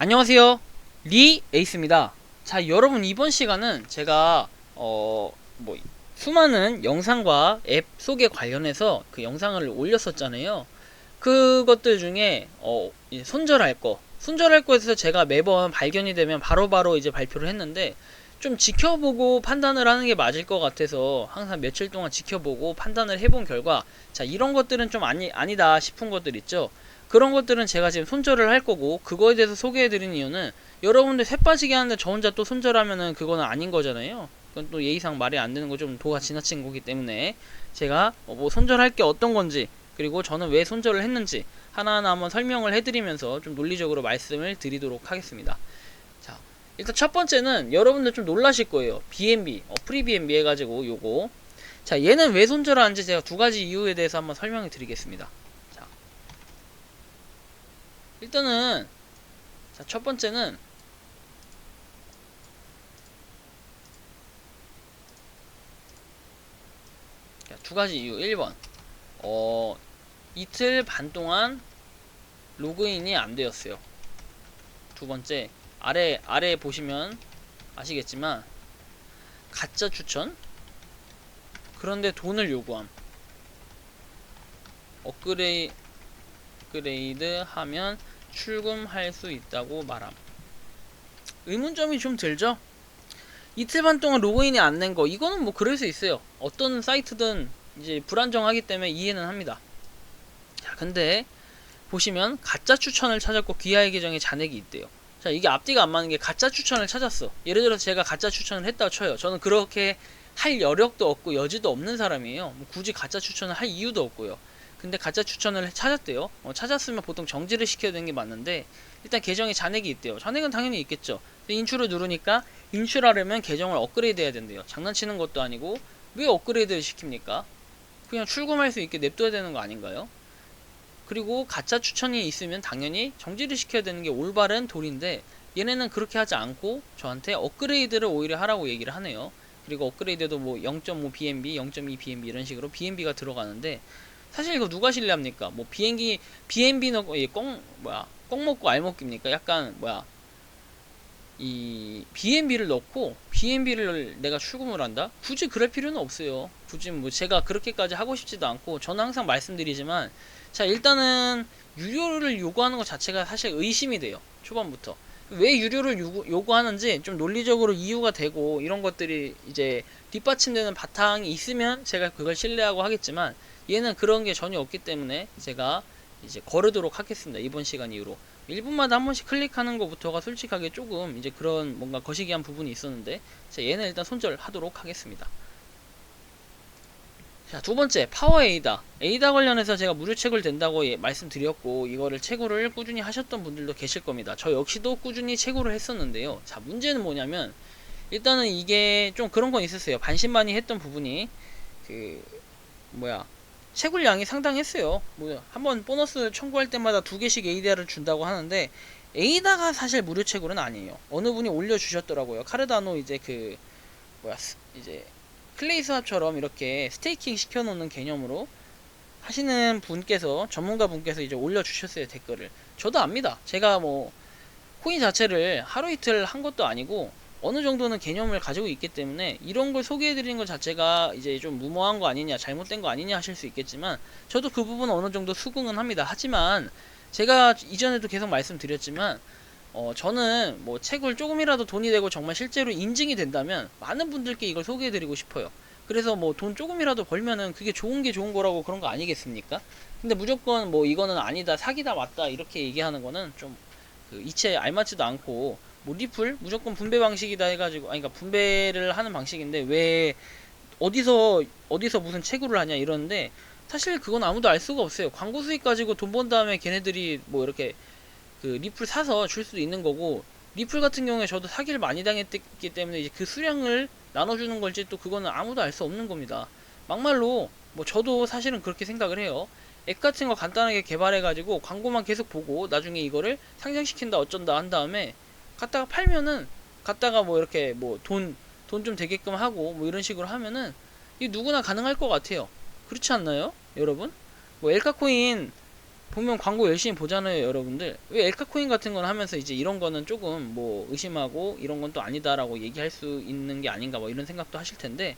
안녕하세요, 리 에이스입니다. 자, 여러분, 이번 시간은 제가 뭐 수많은 영상과 앱 소개 관련해서 그 영상을 올렸었잖아요. 그것들 중에 이제 손절할 거에서 제가 매번 발견이 되면 바로바로 이제 발표를 했는데, 좀 지켜보고 판단을 하는 게 맞을 것 같아서 항상 며칠 동안 지켜보고 판단을 해본 결과, 자, 이런 것들은 좀 아니다 싶은 것들 있죠. 그런 것들은 제가 지금 손절을 할 거고, 그거에 대해서 소개해드린 이유는, 여러분들 새 빠지게 하는데 저 혼자 또 손절하면은 그거는 아닌 거잖아요. 그건 또 예의상 말이 안 되는 거, 좀 도가 지나친 거기 때문에 제가 뭐 손절할 게 어떤 건지, 그리고 저는 왜 손절을 했는지 하나하나 한번 설명을 해드리면서 좀 논리적으로 말씀을 드리도록 하겠습니다. 자, 일단 첫 번째는 여러분들 좀 놀라실 거예요. BNB, 프리 BNB 해가지고 요거. 자, 얘는 왜 손절하는지 제가 두 가지 이유에 대해서 한번 설명해 드리겠습니다. 자, 일단은, 자, 첫 번째는, 두 가지 이유. 1번, 이틀 반 동안 로그인이 안 되었어요. 두 번째, 아래 보시면 아시겠지만, 가짜 추천? 그런데 돈을 요구함. 업그레이드 하면 출금할 수 있다고 말함. 의문점이 좀 들죠? 이틀 반 동안 로그인이 안 된 거, 이거는 뭐 그럴 수 있어요. 어떤 사이트든 이제 불안정하기 때문에 이해는 합니다. 자, 근데 보시면 가짜 추천을 찾았고 귀하의 계정에 잔액이 있대요. 자, 이게 앞뒤가 안 맞는 게, 가짜 추천을 찾았어. 예를 들어서 제가 가짜 추천을 했다고 쳐요. 저는 그렇게 할 여력도 없고 여지도 없는 사람이에요. 뭐 굳이 가짜 추천을 할 이유도 없고요. 근데 가짜 추천을 찾았대요. 찾았으면 보통 정지를 시켜야 되는 게 맞는데, 일단 계정에 잔액이 있대요. 잔액은 당연히 있겠죠. 근데 인출을 누르니까, 인출하려면 계정을 업그레이드 해야 된대요. 장난치는 것도 아니고 왜 업그레이드를 시킵니까? 그냥 출금할 수 있게 냅둬야 되는 거 아닌가요? 그리고 가짜 추천이 있으면 당연히 정지를 시켜야 되는 게 올바른 도리인데, 얘네는 그렇게 하지 않고 저한테 업그레이드를 오히려 하라고 얘기를 하네요. 그리고 업그레이드도 뭐 0.5 BNB, 0.2 BNB 이런 식으로 BNB가 들어가는데, 사실 이거 누가 신뢰합니까? 뭐 BNB 넣고 꽁 먹고 알 먹기입니까? 약간 이 BNB를 넣고 BNB를 내가 출금을 한다? 굳이 그럴 필요는 없어요. 굳이 뭐 제가 그렇게까지 하고 싶지도 않고, 저는 항상 말씀드리지만, 자, 일단은 유료를 요구하는 것 자체가 사실 의심이 돼요. 초반부터. 왜 유료를 요구하는지 좀 논리적으로 이유가 되고, 이런 것들이 이제 뒷받침되는 바탕이 있으면 제가 그걸 신뢰하고 하겠지만, 얘는 그런 게 전혀 없기 때문에 제가 이제 거르도록 하겠습니다. 이번 시간 이후로 1분마다 한 번씩 클릭하는 것부터가 솔직하게 조금 이제 그런 뭔가 거시기한 부분이 있었는데, 자, 얘는 일단 손절하도록 하겠습니다. 자, 두 번째, 파워 에이다. 에이다 관련해서 제가 무료 채굴 된다고 말씀드렸고, 이거를 채굴을 꾸준히 하셨던 분들도 계실 겁니다. 저 역시도 꾸준히 채굴을 했었는데요. 자, 문제는 뭐냐면, 일단은 이게 좀 그런 건 있었어요. 반신반의 했던 부분이, 그 채굴량이 상당했어요. 뭐 한번 보너스 청구할 때마다 두 개씩 에이다를 준다고 하는데, 에이다가 사실 무료 채굴은 아니에요. 어느 분이 올려주셨더라고요. 카르다노 이제 이제 클레이 스왑처럼 이렇게 스테이킹 시켜놓는 개념으로 하시는 분께서, 전문가 분께서 이제 올려주셨어요, 댓글을. 저도 압니다. 제가 뭐 코인 자체를 하루 이틀 한 것도 아니고 어느 정도는 개념을 가지고 있기 때문에, 이런 걸 소개해드리는 것 자체가 이제 좀 무모한 거 아니냐, 잘못된 거 아니냐 하실 수 있겠지만, 저도 그 부분은 어느 정도 수긍은 합니다. 하지만 제가 이전에도 계속 말씀드렸지만, 저는 뭐 책을 조금이라도 돈이 되고 정말 실제로 인증이 된다면 많은 분들께 이걸 소개해드리고 싶어요. 그래서 뭐 돈 조금이라도 벌면은 그게 좋은 게 좋은 거라고, 그런 거 아니겠습니까? 근데 무조건 뭐 이거는 아니다, 사기다, 맞다 이렇게 얘기하는 거는 좀 이치에 알맞지도 않고, 뭐 리플 무조건 분배 방식이다 해가지고, 아니 그러니까 분배를 하는 방식인데 왜 어디서 무슨 채굴을 하냐 이러는데, 사실 그건 아무도 알 수가 없어요. 광고 수익 가지고 돈 번 다음에 걔네들이 뭐 이렇게 그 리플 사서 줄 수도 있는 거고, 리플 같은 경우에 저도 사기를 많이 당했기 때문에 이제 그 수량을 나눠주는 걸지, 또 그거는 아무도 알 수 없는 겁니다. 막말로 뭐 저도 사실은 그렇게 생각을 해요. 앱 같은 거 간단하게 개발해가지고 광고만 계속 보고 나중에 이거를 상장시킨다 어쩐다 한 다음에 갖다가 팔면은, 갖다가 뭐 이렇게 뭐 돈 좀 되게끔 하고 뭐 이런 식으로 하면은, 이 누구나 가능할 것 같아요. 그렇지 않나요, 여러분? 뭐 엘카코인 보면 광고 열심히 보잖아요, 여러분들. 왜 엘카코인 같은 건 하면서 이제 이런 거는 조금 뭐 의심하고 이런 건 또 아니다라고 얘기할 수 있는 게 아닌가 뭐 이런 생각도 하실 텐데,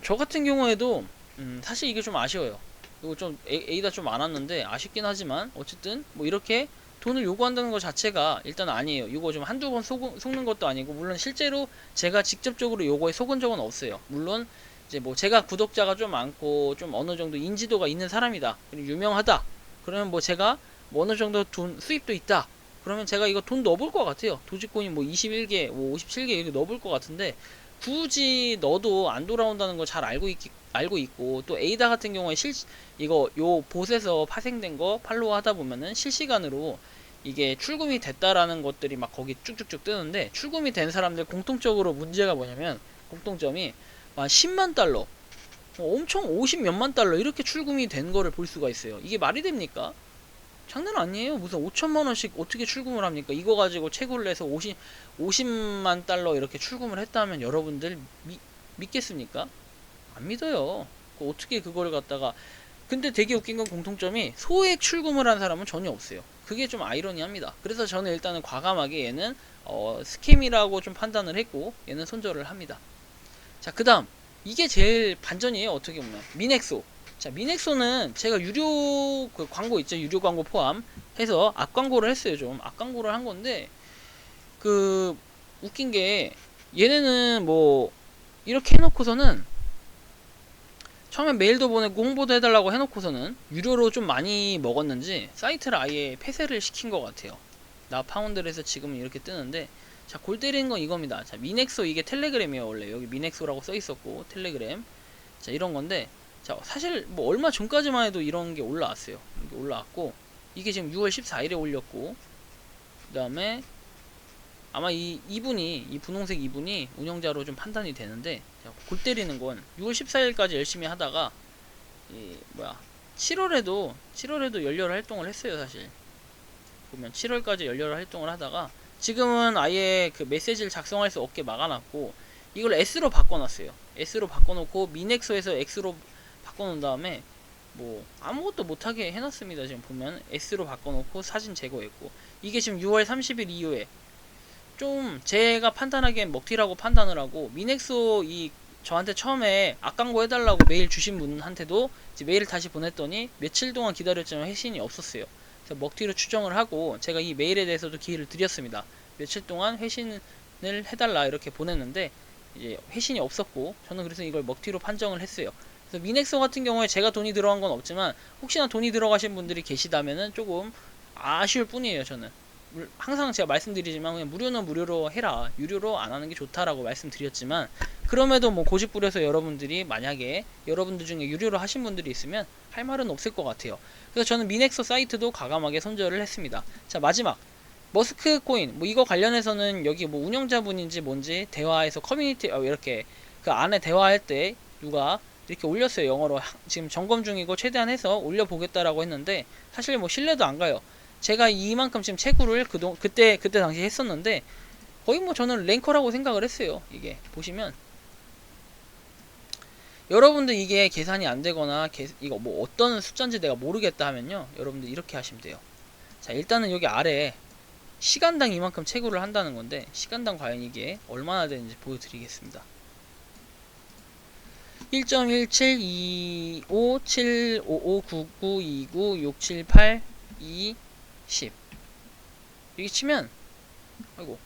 저 같은 경우에도 사실 이게 좀 아쉬워요. 이거 좀 A다 좀 많았는데 아쉽긴 하지만 어쨌든 뭐 이렇게 돈을 요구한다는 것 자체가 일단 아니에요. 이거 좀 한두 번 속는 것도 아니고, 물론 실제로 제가 직접적으로 요거에 속은 적은 없어요. 물론 이제 뭐 제가 구독자가 좀 많고 좀 어느 정도 인지도가 있는 사람이다, 그리고 유명하다, 그러면 뭐 제가 뭐 어느 정도 돈 수입도 있다, 그러면 제가 이거 돈 넣어볼 것 같아요. 도지코인 뭐 21개 뭐 57개 이렇게 넣어볼 것 같은데, 굳이 넣어도 안 돌아온다는 거 잘 알고 있고, 또 에이다 같은 경우에 이거 요 봇에서 파생된 거 팔로우 하다 보면은 실시간으로 이게 출금이 됐다라는 것들이 막 거기 쭉쭉쭉 뜨는데, 출금이 된 사람들 공통적으로 문제가 뭐냐면, 공통점이 한 10만 달러, 엄청 50 몇만 달러 이렇게 출금이 된 거를 볼 수가 있어요. 이게 말이 됩니까? 장난 아니에요. 무슨 5천만 원씩 어떻게 출금을 합니까? 이거 가지고 채굴을 해서 50만 달러 이렇게 출금을 했다면 여러분들 믿겠습니까? 안 믿어요. 어떻게 그걸 갖다가. 근데 되게 웃긴 건 공통점이 소액 출금을 한 사람은 전혀 없어요. 그게 좀 아이러니합니다. 그래서 저는 일단은 과감하게 얘는 스캠이라고 좀 판단을 했고, 얘는 손절을 합니다. 자, 그 다음 이게 제일 반전이에요. 어떻게 보면 미넥소. 자, 미넥소는 제가 유료 그 광고 있죠, 유료 광고 포함해서 앞광고를 했어요. 좀 앞광고를 한 건데, 그 웃긴 게 얘네는 뭐 이렇게 해놓고서는 처음에 메일도 보내고 홍보도 해달라고 해놓고서는 유료로 좀 많이 먹었는지 사이트를 아예 폐쇄를 시킨 것 같아요. 나 파운드에서 지금은 이렇게 뜨는데, 자, 골 때리는 건 이겁니다. 자, 미넥소, 이게 텔레그램이에요. 원래 여기 미넥소라고 써 있었고 텔레그램. 자, 이런 건데, 자, 사실 뭐 얼마 전까지만 해도 이런 게 올라왔어요. 이게 올라왔고, 이게 지금 6월 14일에 올렸고, 그 다음에 아마 이 분홍색 이분이 운영자로 좀 판단이 되는데, 자, 골 때리는 건 6월 14일까지 열심히 하다가 7월에도 열렬 활동을 했어요. 사실 보면 7월까지 열렬 활동을 하다가 지금은 아예 그 메시지를 작성할 수 없게 막아놨고, 이걸 S로 바꿔놨어요. S로 바꿔놓고 미넥소에서 X로 바꿔놓은 다음에 뭐 아무것도 못하게 해놨습니다. 지금 보면 S로 바꿔놓고 사진 제거했고, 이게 지금 6월 30일 이후에 좀 제가 판단하기엔 먹튀라고 판단을 하고, 미넥소 저한테 처음에 악광고 해달라고 메일 주신 분한테도 이제 메일을 다시 보냈더니 며칠 동안 기다렸지만 회신이 없었어요. 그래서 먹튀로 추정을 하고, 제가 이 메일에 대해서도 기회를 드렸습니다. 며칠 동안 회신을 해달라 이렇게 보냈는데 이제 회신이 없었고, 저는 그래서 이걸 먹튀로 판정을 했어요. 그래서 미넥소 같은 경우에 제가 돈이 들어간 건 없지만, 혹시나 돈이 들어가신 분들이 계시다면은 조금 아쉬울 뿐이에요. 저는 항상 제가 말씀드리지만 그냥 무료는 무료로 해라, 유료로 안 하는 게 좋다라고 말씀드렸지만, 그럼에도 뭐 고집 부려서 여러분들이 만약에 여러분들 중에 유료로 하신 분들이 있으면 할 말은 없을 것 같아요. 그래서 저는 미넥소 사이트도 과감하게 손절을 했습니다. 자, 마지막 머스크 코인, 뭐 이거 관련해서는 여기 뭐 운영자분인지 뭔지 대화에서 커뮤니티 이렇게 그 안에 대화할 때 누가 이렇게 올렸어요. 영어로 지금 점검 중이고 최대한 해서 올려보겠다라고 했는데, 사실 뭐 신뢰도 안 가요. 제가 이만큼 지금 채굴을 그때 당시 했었는데 거의 뭐 저는 랭커라고 생각을 했어요. 이게 보시면 여러분들 이게 계산이 안 되거나 이거 뭐 어떤 숫자인지 내가 모르겠다 하면요, 여러분들 이렇게 하시면 돼요. 자, 일단은 여기 아래 시간당 이만큼 채굴을 한다는 건데, 시간당 과연 이게 얼마나 되는지 보여드리겠습니다. 1.1725759929696782 10 이렇게 치면, 아이고,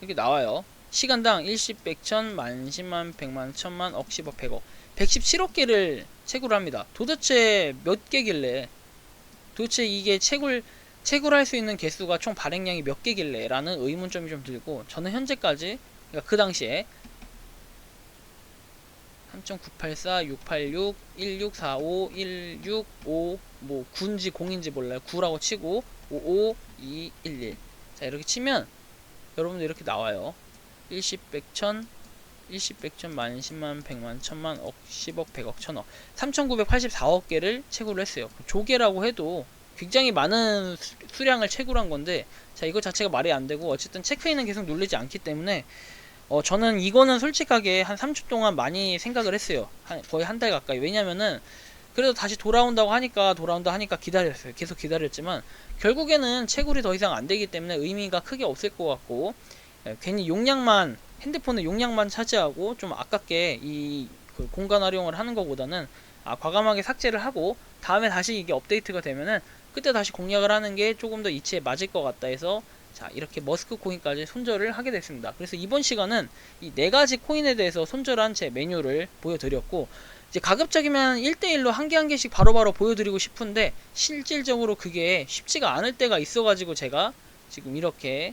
이렇게 나와요. 시간당 10, 100, 1000, 만, 10만, 100만, 1000만, 억, 10억, 100억 117억 개를 채굴을 합니다. 도대체 몇 개길래, 도대체 이게 채굴할 수 있는 개수가 총 발행량이 몇 개길래 라는 의문점이 좀 들고, 저는 현재까지, 그러니까 그 당시에 3.984, 686, 1645, 165, 뭐 9인지 0인지 몰라요. 9라고 치고 55, 2, 11. 자, 이렇게 치면 여러분들 이렇게 나와요. 10, 100, 1000, 10, 100, 1000, 만, 10만, 100만, 1000만, 억, 10억, 100억, 1000억 3984억 개를 채굴을 했어요. 조개라고 해도 굉장히 많은 수량을 채굴한 건데, 자, 이거 자체가 말이 안 되고, 어쨌든 체크인은 계속 눌리지 않기 때문에 저는 이거는 솔직하게 한 3주 동안 많이 생각을 했어요. 거의 한 달 가까이. 왜냐면은 그래도 다시 돌아온다 하니까 기다렸어요. 계속 기다렸지만 결국에는 채굴이 더 이상 안 되기 때문에 의미가 크게 없을 것 같고, 괜히 용량만, 핸드폰의 용량만 차지하고 좀 아깝게 그 공간 활용을 하는 것보다는 과감하게 삭제를 하고 다음에 다시 이게 업데이트가 되면은 그때 다시 공략을 하는 게 조금 더 이치에 맞을 것 같다 해서, 자, 이렇게 머스크 코인까지 손절을 하게 됐습니다. 그래서 이번 시간은 이 4가지 코인에 대해서 손절한 제 메뉴를 보여드렸고, 이제 가급적이면 1대1로 한 개 한 개씩 바로바로 보여드리고 싶은데 실질적으로 그게 쉽지가 않을 때가 있어가지고 제가 지금 이렇게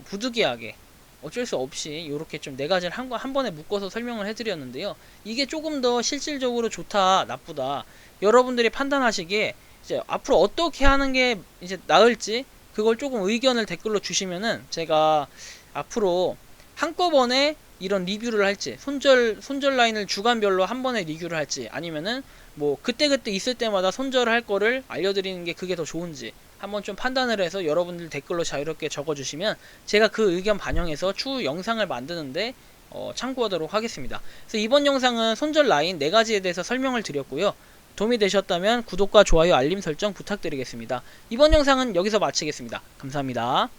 부득이하게 어쩔 수 없이 이렇게 좀 4가지를 한 번에 묶어서 설명을 해드렸는데요. 이게 조금 더 실질적으로 좋다 나쁘다 여러분들이 판단하시기에 이제 앞으로 어떻게 하는 게 이제 나을지 그걸 조금 의견을 댓글로 주시면은 제가 앞으로 한꺼번에 이런 리뷰를 할지, 손절 라인을 주간별로 한 번에 리뷰를 할지, 아니면은 뭐 그때그때 있을 때마다 손절을 할 거를 알려드리는 게 그게 더 좋은지 한번 좀 판단을 해서 여러분들 댓글로 자유롭게 적어주시면 제가 그 의견 반영해서 추후 영상을 만드는데 참고하도록 하겠습니다. 그래서 이번 영상은 손절 라인 4가지에 대해서 설명을 드렸고요. 도움이 되셨다면 구독과 좋아요, 알림 설정 부탁드리겠습니다. 이번 영상은 여기서 마치겠습니다. 감사합니다.